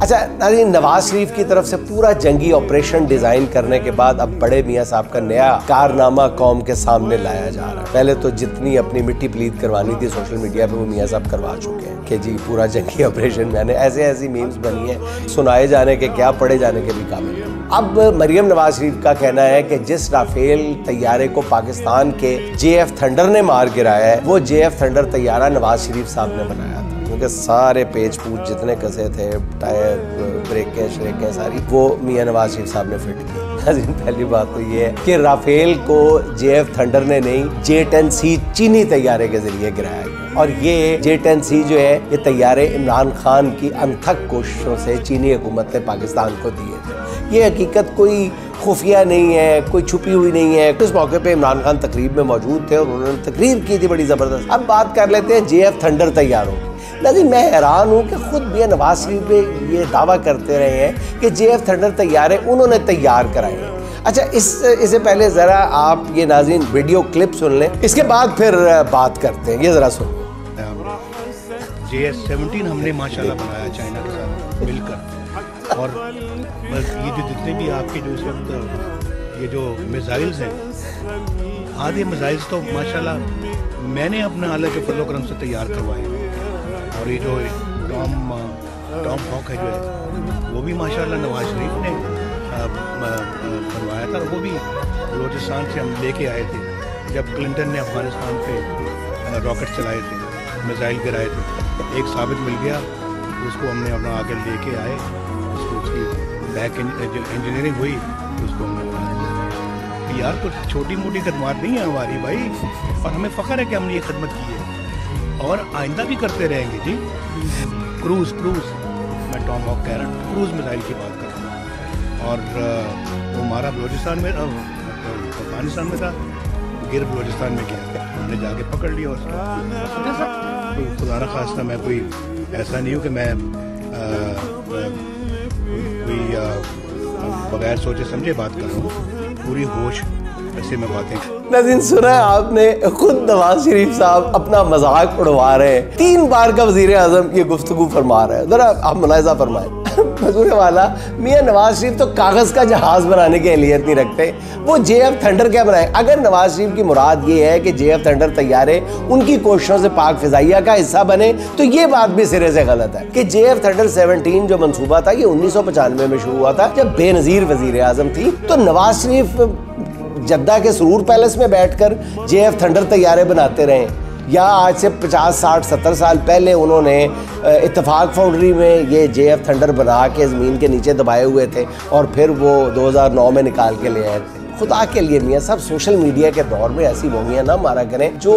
अच्छा नाज़रीन, नवाज शरीफ की तरफ से पूरा जंगी ऑपरेशन डिजाइन करने के बाद अब बड़े मियाँ साहब का नया कारनामा कौम के सामने लाया जा रहा है। पहले तो जितनी अपनी मिट्टी प्लीत करवानी थी सोशल मीडिया पे वो मियाँ साहब करवा चुके हैं कि जी पूरा जंगी ऑपरेशन मैंने, ऐसी मीम्स बनी है सुनाए जाने के क्या पढ़े जाने के भी काबिल। अब मरियम नवाज शरीफ का कहना है कि जिस राफेल तैयारे को पाकिस्तान के JF थंडर ने मार गिराया है वो JF थंडर तैयारा नवाज शरीफ साहब ने बनाया था, क्योंकि सारे पेच पूछ जितने कसे थे, टायर ब्रेकें श्रेकें सारी वो मियाँ नवाज शरीफ साहब ने फिट की। पहली बात तो ये है कि राफेल को JF थंडर ने नहीं J-10C चीनी तैयारे के जरिए गिराया गया, और ये J-10C जो है ये तैयारे इमरान खान की अनथक कोशिशों से चीनी हुकूमत ने पाकिस्तान को दिए थे। ये हकीकत कोई खुफिया नहीं है, कोई छुपी हुई नहीं है। उस मौके पे इमरान खान तकरीब में मौजूद थे और उन्होंने तकरीर की थी बड़ी ज़बरदस्त। अब बात कर लेते हैं JF थंडर तैयारों की। लेकिन मैं हैरान हूँ कि खुद भी नवाज शरीफ पे ये दावा करते रहे हैं कि JF थंडर तैयारे उन्होंने तैयार कराए हैं। अच्छा इससे पहले ज़रा आप ये नाज़रीन वीडियो क्लिप सुन लें, इसके बाद फिर बात करते हैं। ये ज़रा सुन। JS-17 हमने माशाल्लाह बनाया चाइना के साथ मिलकर, और बस ये जो जितने भी आपके जो इस वक्त ये जो मिसाइल्स हैं, आधे मिसाइल्स तो माशाल्लाह मैंने अपने आला के फजल करम से तैयार करवाए, और ये जो टॉम हॉक है जो है वो भी माशाल्लाह नवाज शरीफ ने बनवाया था, और वो भी बलोचिस्तान से हम लेके आए थे जब क्लिंटन ने अफगानिस्तान पे रॉकेट चलाए थे, मिसाइल गिराए थे। एक साबित मिल गया, उसको हमने अपना आगे लेके आए, उसकी बैक इंजीनियरिंग हुई, उसको हमने यार कुछ छोटी मोटी खदमात नहीं है हमारी भाई, और हमें फ़ख्र है कि हमने ये खदमत की है और आइंदा भी करते रहेंगे जी। क्रूज़ मैं टॉम हॉक कह रहा हूँ, क्रूज़ मिसाइल की बात कर रहा हूँ, और वो हमारा बलोचिस्तान में अफगानिस्तान में था, गिर बलोचिस्तान में गया, हमने जाके पकड़ लिया उसको। खुदा न खास्ता मैं कोई ऐसा नहीं हूँ कि मैं कोई बगैर सोचे समझे बात कर रहा हूँ, पूरी होश ऐसे में बातें। नाज़रीन सुना है आपने, खुद नवाज शरीफ साहब अपना मजाक उड़वा रहे हैं। 3 बार का वज़ीर आज़म ये गुफ्तगू फरमा रहे हैं, ज़रा आप मुलाहिज़ा फरमाएं। मजूर वाला मियाँ नवाज शरीफ तो कागज़ का जहाज़ बनाने की अहलियत नहीं रखते, वो JF थंडर क्या बनाए। अगर नवाज शरीफ की मुराद ये है कि JF थंडर तैयारे उनकी कोशिशों से पाक फिजाइया का हिस्सा बने, तो ये बात भी सिरे से गलत है कि JF थंडर 17 जो मंसूबा था ये 1995 में शुरू हुआ था जब बेनज़ीर वज़ीर आज़म थी। तो नवाज शरीफ जद्दा के सुरूर पैलेस में बैठकर JF थंडर तैयारे बनाते रहे, या आज से 50, 60, 70 साल पहले उन्होंने इत्तेफाक फाउंड्री में ये JF थंडर बना के ज़मीन के नीचे दबाए हुए थे और फिर वो 2009 में निकाल के ले आए थे। खुदा के लिए मियाँ सब सोशल मीडिया के दौर में ऐसी बोंगियाँ ना मारा करें जो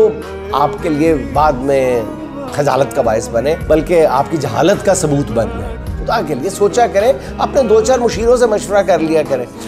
आपके लिए बाद में खजालत का बायस बने, बल्कि आपकी जहालत का सबूत बन जाए। खुदा के लिए सोचा करें, अपने 2-4 मुशीरों से मशवरा कर लिया करें।